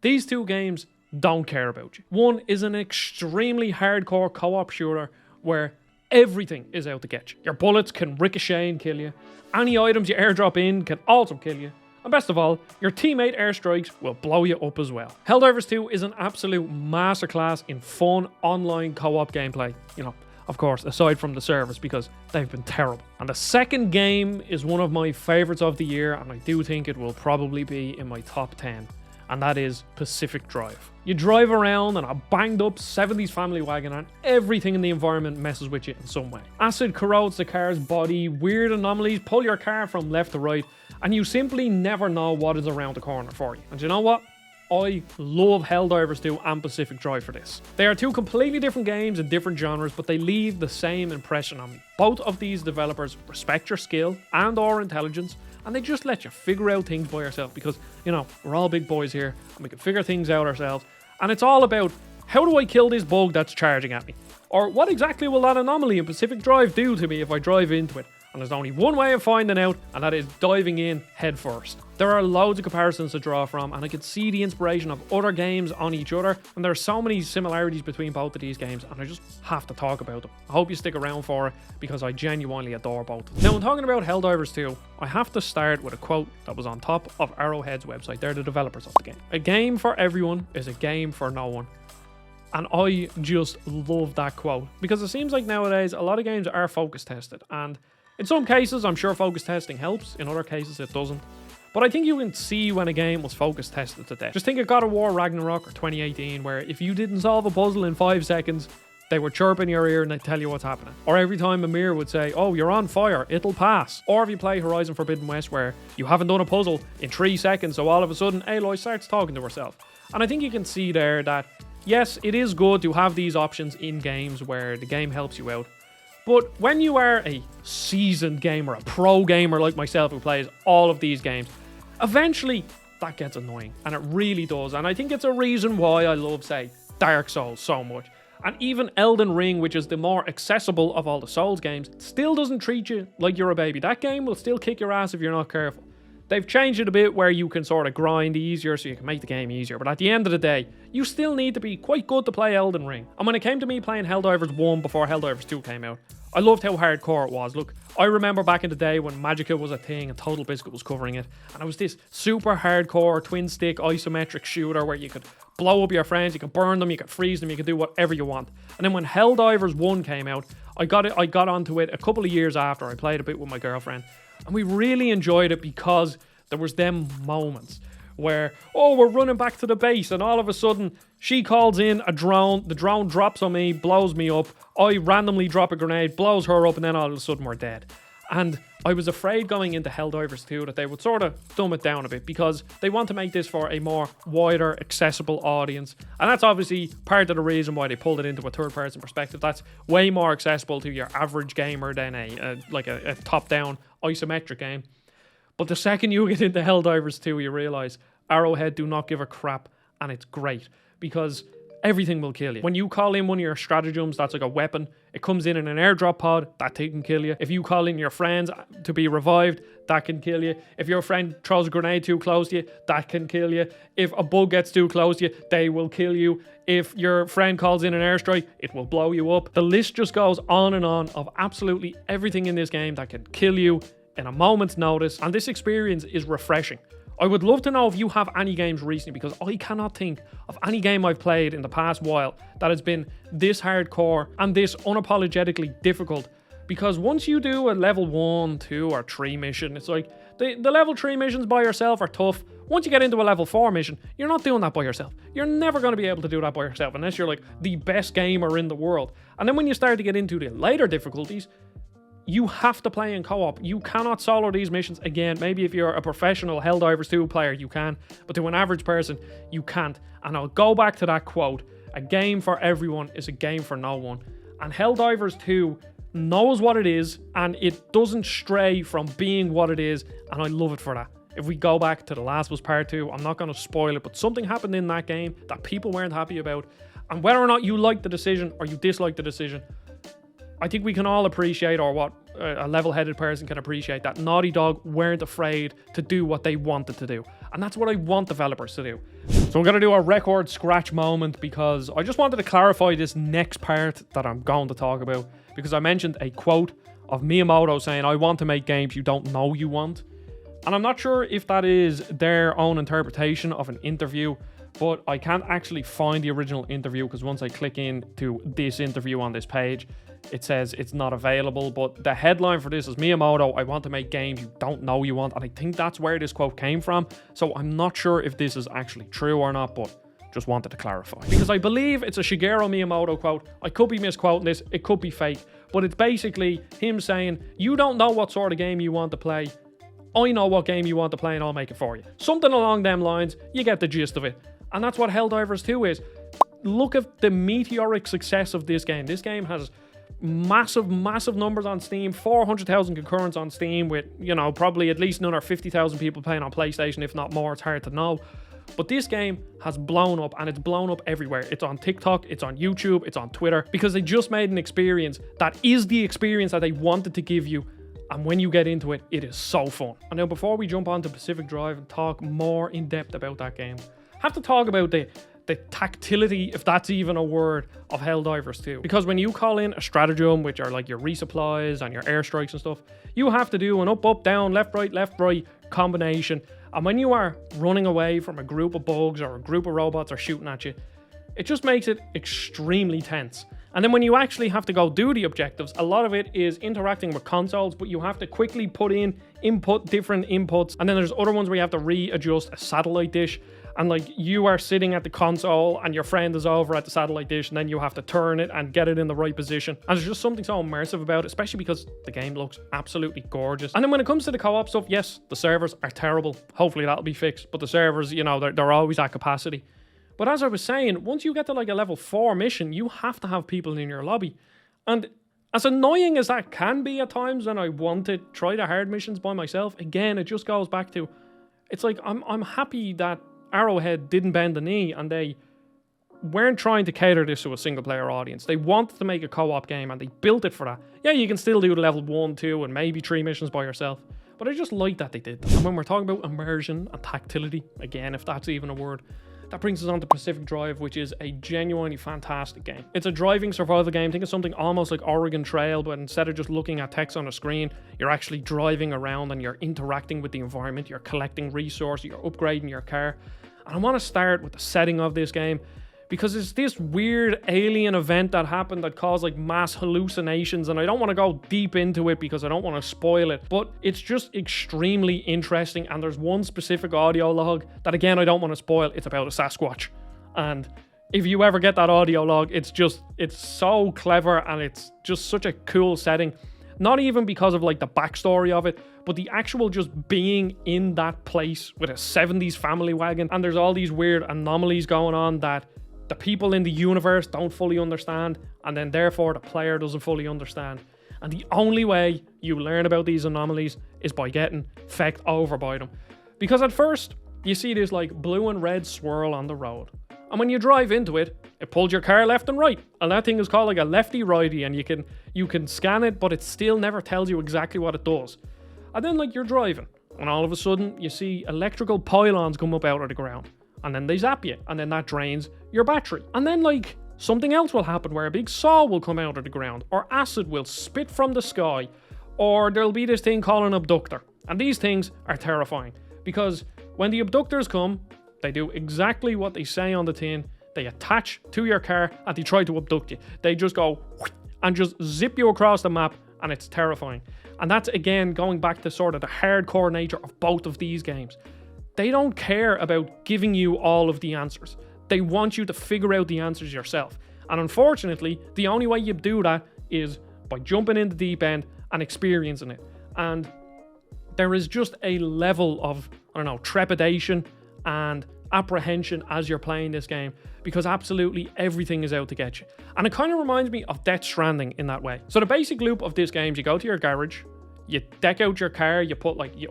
These two games don't care about you. One is an extremely hardcore co-op shooter where everything is out to get you. Your bullets can ricochet and kill you. Any items you airdrop in can also kill you. And best of all, your teammate airstrikes will blow you up as well. Helldivers 2 is an absolute masterclass in fun online co-op gameplay. You know, of course, aside from the servers, because they've been terrible. And the second game is one of my favorites of the year, and I do think it will probably be in my top 10. And that is Pacific Drive. You drive around in a banged up 70s family wagon and everything in the environment messes with you in some way. Acid corrodes the car's body, weird anomalies pull your car from left to right, and you simply never know what is around the corner for you. And you know what? I love Helldivers 2 and Pacific Drive for this. They are two completely different games in different genres, but they leave the same impression on me. Both of these developers respect your skill and or intelligence, and they just let you figure out things by yourself because, you know, we're all big boys here and we can figure things out ourselves. And it's all about, how do I kill this bug that's charging at me? Or what exactly will that anomaly in Pacific Drive do to me if I drive into it? And there's only one way of finding out, and that is diving in head first. There are loads of comparisons to draw from, and I can see the inspiration of other games on each other, and there are so many similarities between both of these games, and I just have to talk about them. I hope you stick around for it, because I genuinely adore both. Now, when talking about Helldivers 2, I have to start with a quote that was on top of Arrowhead's website. They're the developers of the game. A game for everyone is a game for no one. And I just love that quote, because it seems like nowadays a lot of games are focus tested, and in some cases, I'm sure focus testing helps. In other cases, it doesn't. But I think you can see when a game was focus tested to death. Just think of God of War Ragnarok or 2018, where if you didn't solve a puzzle in 5 seconds, they would chirp in your ear and they'd tell you what's happening. Or every time Amir would say, oh, you're on fire, it'll pass. Or if you play Horizon Forbidden West, where you haven't done a puzzle in 3 seconds, so all of a sudden, Aloy starts talking to herself. And I think you can see there that, yes, it is good to have these options in games where the game helps you out. But when you are a seasoned gamer, a pro gamer like myself who plays all of these games, eventually that gets annoying, and it really does. And I think it's a reason why I love, say, Dark Souls so much. And even Elden Ring, which is the more accessible of all the Souls games, still doesn't treat you like you're a baby. That game will still kick your ass if you're not careful. They've changed it a bit where you can sort of grind easier so you can make the game easier, but at the end of the day, you still need to be quite good to play Elden Ring. And when it came to me playing Helldivers 1 before Helldivers 2 came out, I loved how hardcore it was. Look, I remember back in the day when Magicka was a thing and Total Biscuit was covering it, and it was this super hardcore twin stick isometric shooter where you could blow up your friends, you could burn them, you could freeze them, you could do whatever you want. And then when Helldivers 1 came out, I got onto it a couple of years after. I played a bit with my girlfriend, and we really enjoyed it because there was them moments where, oh, we're running back to the base, and all of a sudden she calls in a drone, the drone drops on me, blows me up, I randomly drop a grenade, blows her up, and then all of a sudden we're dead. And I was afraid going into Helldivers 2 that they would sort of dumb it down a bit, because they want to make this for a more wider, accessible audience. And that's obviously part of the reason why they pulled it into a third-person perspective. That's way more accessible to your average gamer than a top-down isometric game. But the second you get into Helldivers 2, you realise Arrowhead do not give a crap, and it's great, because everything will kill you. When you call in one of your stratagems, that's like a weapon, it comes in an airdrop pod, that thing can kill you. If you call in your friends to be revived, that can kill you. If your friend throws a grenade too close to you, that can kill you. If a bug gets too close to you, they will kill you. If your friend calls in an airstrike, it will blow you up. The list just goes on and on of absolutely everything in this game that can kill you in a moment's notice, and this experience is refreshing. I would love to know if you have any games recently, because I cannot think of any game I've played in the past while that has been this hardcore and this unapologetically difficult. Because once you do a level 1, 2 or 3 mission, it's like the level 3 missions by yourself are tough. Once you get into a level 4 mission, you're not doing that by yourself. You're never going to be able to do that by yourself unless you're like the best gamer in the world. And then when you start to get into the later difficulties, you have to play in co-op. You cannot solo these missions. Again, maybe if you're a professional Helldivers 2 player, you can. But to an average person, you can't. And I'll go back to that quote. A game for everyone is a game for no one. And Helldivers 2 knows what it is, and it doesn't stray from being what it is. And I love it for that. If we go back to The Last of Us Part 2, I'm not going to spoil it, but something happened in that game that people weren't happy about. And whether or not you like the decision or you dislike the decision, I think we can all appreciate, or what a level-headed person can appreciate, that Naughty Dog weren't afraid to do what they wanted to do. And that's what I want developers to do. So I'm going to do a record scratch moment because I just wanted to clarify this next part that I'm going to talk about, because I mentioned a quote of Miyamoto saying, "I want to make games you don't know you want." And I'm not sure if that is their own interpretation of an interview, but I can't actually find the original interview because once I click into this interview on this page, it says it's not available. But the headline for this is Miyamoto, "I want to make games you don't know you want." And I think that's where this quote came from. So I'm not sure if this is actually true or not, but just wanted to clarify. Because I believe it's a Shigeru Miyamoto quote. I could be misquoting this, it could be fake. But it's basically him saying, "You don't know what sort of game you want to play. I know what game you want to play and I'll make it for you." Something along them lines. You get the gist of it. And that's what Helldivers 2 is. Look at the meteoric success of this game. This game has massive numbers on Steam, 400,000 concurrents on Steam with, you know, probably at least another 50,000 people playing on PlayStation, if not more. It's hard to know. But this game has blown up, and it's blown up everywhere. It's on TikTok, it's on YouTube, it's on Twitter, because they just made an experience that is the experience that they wanted to give you. And when you get into it, it is so fun. And now before we jump on to Pacific Drive and talk more in depth about that game, I have to talk about the tactility, if that's even a word, of Helldivers 2. Because when you call in a stratagem, which are like your resupplies and your airstrikes and stuff, you have to do an up, down, left, right combination. And when you are running away from a group of bugs or a group of robots are shooting at you, it just makes it extremely tense. And then when you actually have to go do the objectives, a lot of it is interacting with consoles, but you have to quickly put in different inputs. And then there's other ones where you have to readjust a satellite dish. And like, you are sitting at the console and your friend is over at the satellite dish, and then you have to turn it and get it in the right position. And there's just something so immersive about it, especially because the game looks absolutely gorgeous. And then when it comes to the co-op stuff, yes, the servers are terrible. Hopefully that'll be fixed. But the servers, you know, they're always at capacity. But as I was saying, once you get to like a level 4 mission, you have to have people in your lobby. And as annoying as that can be at times when I want to try the hard missions by myself, again, it just goes back to, it's like, I'm happy that Arrowhead didn't bend the knee and they weren't trying to cater this to a single player audience. They wanted to make a co-op game and they built it for that. Yeah, you can still do the level 1, 2 and maybe 3 missions by yourself, but I just like that they did that. And when we're talking about immersion and tactility, again, if that's even a word, that brings us on to Pacific Drive, which is a genuinely fantastic game. It's a driving survival game. Think of something almost like Oregon Trail, but instead of just looking at text on a screen, you're actually driving around and you're interacting with the environment, you're collecting resources, you're upgrading your car. And I want to start with the setting of this game, because it's this weird alien event that happened that caused like mass hallucinations, and I don't want to go deep into it because I don't want to spoil it, but it's just extremely interesting. And there's one specific audio log that, again, I don't want to spoil. It's about a Sasquatch, and if you ever get that audio log, it's so clever, and it's just such a cool setting. Not even because of like the backstory of it, but the actual just being in that place with a 70s family wagon, and there's all these weird anomalies going on that the people in the universe don't fully understand, and then therefore the player doesn't fully understand. And the only way you learn about these anomalies is by getting fecked over by them. Because at first, you see this like blue and red swirl on the road. And when you drive into it, it pulls your car left and right. And that thing is called like a lefty-righty, and you can scan it, but it still never tells you exactly what it does. And then like you're driving, and all of a sudden you see electrical pylons come up out of the ground. And then they zap you, and then that drains your battery. And then like something else will happen where a big saw will come out of the ground, or acid will spit from the sky, or there'll be this thing called an abductor. And these things are terrifying, because when the abductors come, they do exactly what they say on the tin. They attach to your car and they try to abduct you. They just go and just zip you across the map, and it's terrifying. And that's, again, going back to sort of the hardcore nature of both of these games. They don't care about giving you all of the answers. They want you to figure out the answers yourself. And unfortunately, the only way you do that is by jumping in the deep end and experiencing it. And there is just a level of, I don't know, trepidation and apprehension as you're playing this game, because absolutely everything is out to get you. And it kind of reminds me of Death Stranding in that way. So the basic loop of this game is you go to your garage, you deck out your car, you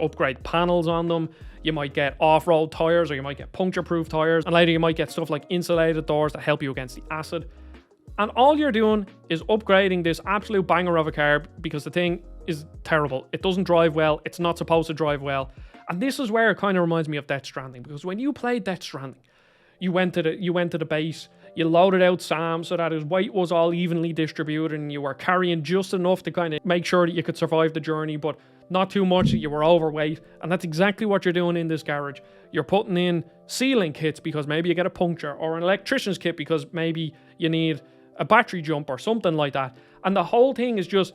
upgrade panels on them, you might get off-road tires, or you might get puncture-proof tires, and later you might get stuff like insulated doors that help you against the acid. And all you're doing is upgrading this absolute banger of a car, because the thing is terrible. It doesn't drive well, it's not supposed to drive well. And this is where it kind of reminds me of Death Stranding, because when you play Death Stranding, you went to the base, you loaded out Sam so that his weight was all evenly distributed and you were carrying just enough to kind of make sure that you could survive the journey, but not too much that you were overweight. And that's exactly what you're doing in this garage. You're putting in sealing kits because maybe you get a puncture, or an electrician's kit because maybe you need a battery jump or something like that. And the whole thing is just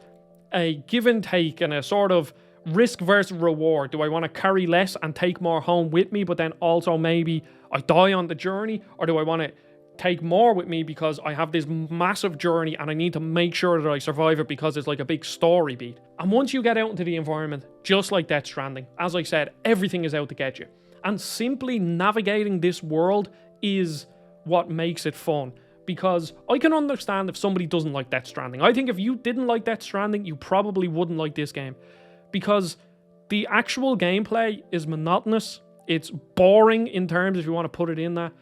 a give and take and a sort of risk versus reward. Do I want to carry less and take more home with me, but then also maybe I die on the journey? Or do I want to take more with me because I have this massive journey and I need to make sure that I survive it because it's like a big story beat? And once you get out into the environment, just like Death Stranding, as I said, everything is out to get you. And simply navigating this world is what makes it fun. Because I can understand if somebody doesn't like Death Stranding. I think if you didn't like Death Stranding, you probably wouldn't like this game. Because the actual gameplay is monotonous. It's boring in terms, if you want to put it in that.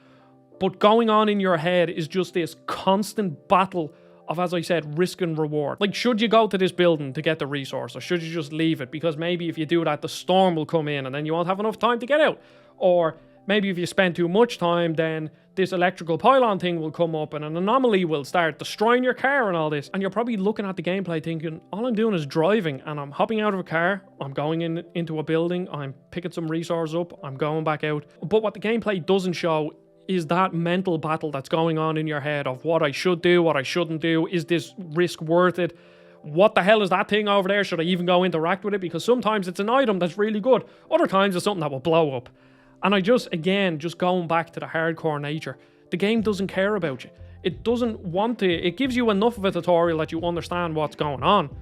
But going on in your head is just this constant battle of, as I said, risk and reward. Like, should you go to this building to get the resource, or should you just leave it? Because maybe if you do that, the storm will come in and then you won't have enough time to get out. Or maybe if you spend too much time, then this electrical pylon thing will come up and an anomaly will start destroying your car and all this. And you're probably looking at the gameplay thinking, all I'm doing is driving and I'm hopping out of a car, I'm going into a building, I'm picking some resources up, I'm going back out. But what the gameplay doesn't show is that mental battle that's going on in your head of what I should do, what I shouldn't do. Is this risk worth it? What the hell is that thing over there? Should I even go interact with it? Because sometimes it's an item that's really good. Other times it's something that will blow up. And I just going back to the hardcore nature, the game doesn't care about you. It doesn't want to. It gives you enough of a tutorial that you understand what's going on.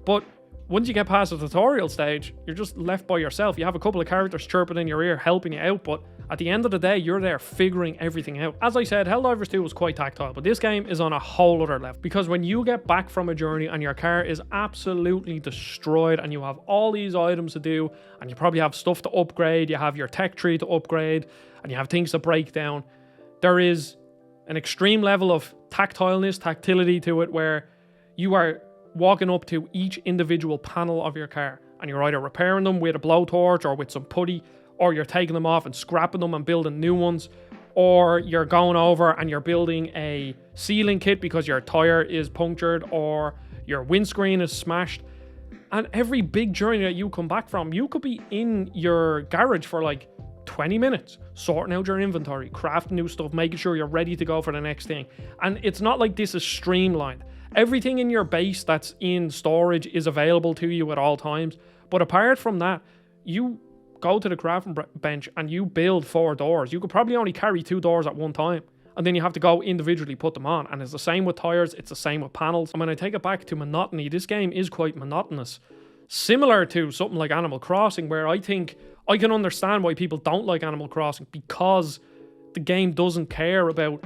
But once you get past the tutorial stage, you're just left by yourself. You have a couple of characters chirping in your ear, helping you out, but at the end of the day, you're there figuring everything out. As I said, Helldivers 2 was quite tactile, but this game is on a whole other level. Because when you get back from a journey and your car is absolutely destroyed and you have all these items to do, and you probably have stuff to upgrade, you have your tech tree to upgrade, and you have things to break down, there is an extreme level of tactility to it where you are walking up to each individual panel of your car and you're either repairing them with a blowtorch or with some putty, or you're taking them off and scrapping them and building new ones, or you're going over and you're building a sealing kit because your tire is punctured or your windscreen is smashed. And every big journey that you come back from, you could be in your garage for like 20 minutes, sorting out your inventory, crafting new stuff, making sure you're ready to go for the next thing. And it's not like this is streamlined. Everything in your base that's in storage is available to you at all times. But apart from that, you go to the crafting bench and you build 4 doors. You could probably only carry 2 doors at one time. And then you have to go individually put them on. And it's the same with tires, it's the same with panels. And when I take it back to monotony, this game is quite monotonous. Similar to something like Animal Crossing, where I think I can understand why people don't like Animal Crossing, because the game doesn't care about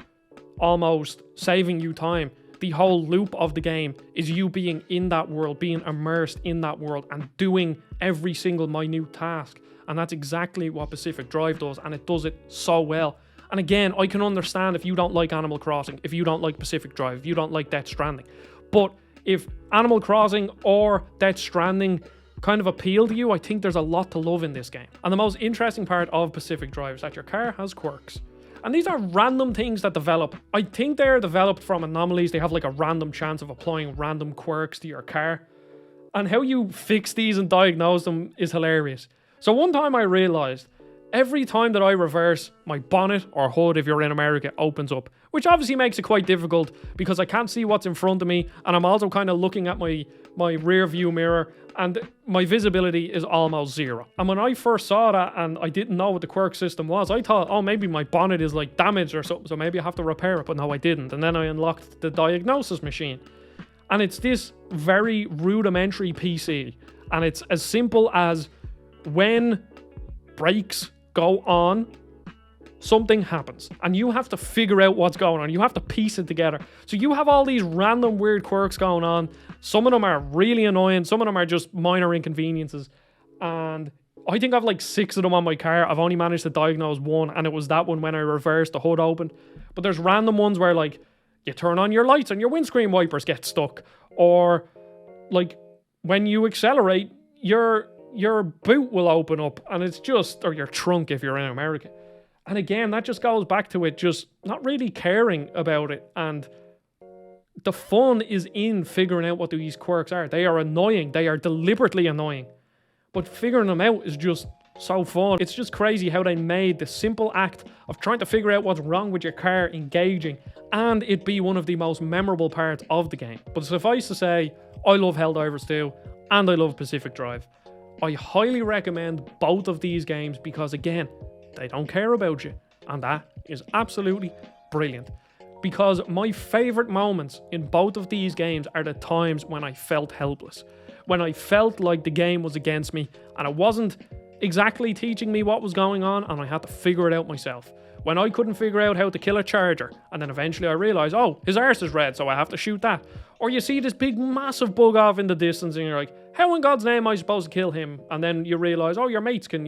almost saving you time. The whole loop of the game is you being in that world, being immersed in that world and doing every single minute task. And that's exactly what Pacific Drive does, and it does it so well. And again, I can understand if you don't like Animal Crossing, if you don't like Pacific Drive, if you don't like Death Stranding. But if Animal Crossing or Death Stranding kind of appeal to you, I think there's a lot to love in this game. And the most interesting part of Pacific Drive is that your car has quirks. And these are random things that develop. I think they're developed from anomalies. They have like a random chance of applying random quirks to your car. And how you fix these and diagnose them is hilarious. So one time I realized every time that I reverse, my bonnet or hood, if you're in America, opens up. Which obviously makes it quite difficult because I can't see what's in front of me. And I'm also kind of looking at my rear view mirror and my visibility is almost zero. And when I first saw that and I didn't know what the quirk system was, I thought, oh, maybe my bonnet is like damaged or something, so maybe I have to repair it. But no, I didn't. And then I unlocked the diagnosis machine. And it's this very rudimentary PC. And it's as simple as when brakes go on, something happens and you have to figure out what's going on. You have to piece it together. So you have all these random weird quirks going on. Some of them are really annoying. Some of them are just minor inconveniences. And I think I've like 6 of them on my car. I've only managed to diagnose one, and it was that one when I reversed, the hood opened. But there's random ones where like you turn on your lights and your windscreen wipers get stuck. Or like when you accelerate, your boot will open up and it's just, or your trunk if you're in America. And again, that just goes back to it just not really caring about it. And the fun is in figuring out what these quirks are. They are annoying. They are deliberately annoying. But figuring them out is just so fun. It's just crazy how they made the simple act of trying to figure out what's wrong with your car engaging and it be one of the most memorable parts of the game. But suffice to say, I love Helldivers 2 and I love Pacific Drive. I highly recommend both of these games because, again, they don't care about you. And that is absolutely brilliant. Because my favourite moments in both of these games are the times when I felt helpless. When I felt like the game was against me and it wasn't exactly teaching me what was going on and I had to figure it out myself. When I couldn't figure out how to kill a charger and then eventually I realised, oh, his arse is red, so I have to shoot that. Or you see this big massive bug off in the distance and you're like, how in God's name am I supposed to kill him? And then you realise, oh, your mates can,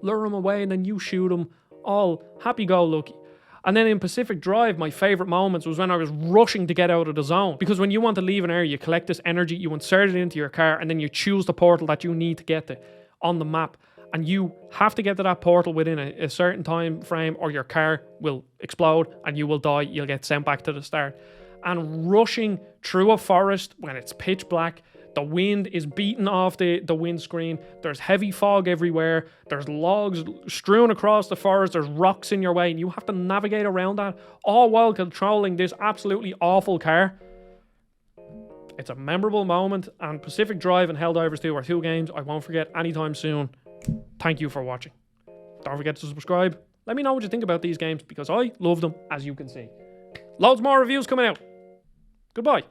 lure him away and then you shoot him, all happy-go-lucky. And then in Pacific Drive, my favourite moments was when I was rushing to get out of the zone. Because when you want to leave an area, you collect this energy, you insert it into your car, and then you choose the portal that you need to get to on the map. And you have to get to that portal within a certain time frame or your car will explode and you will die. You'll get sent back to the start. And rushing through a forest when it's pitch black, the wind is beating off the windscreen, there's heavy fog everywhere, there's logs strewn across the forest, there's rocks in your way, and you have to navigate around that, all while controlling this absolutely awful car. It's a memorable moment, and Pacific Drive and Helldivers 2 are two games I won't forget anytime soon. Thank you for watching. Don't forget to subscribe. Let me know what you think about these games, because I love them, as you can see. Loads more reviews coming out. Goodbye.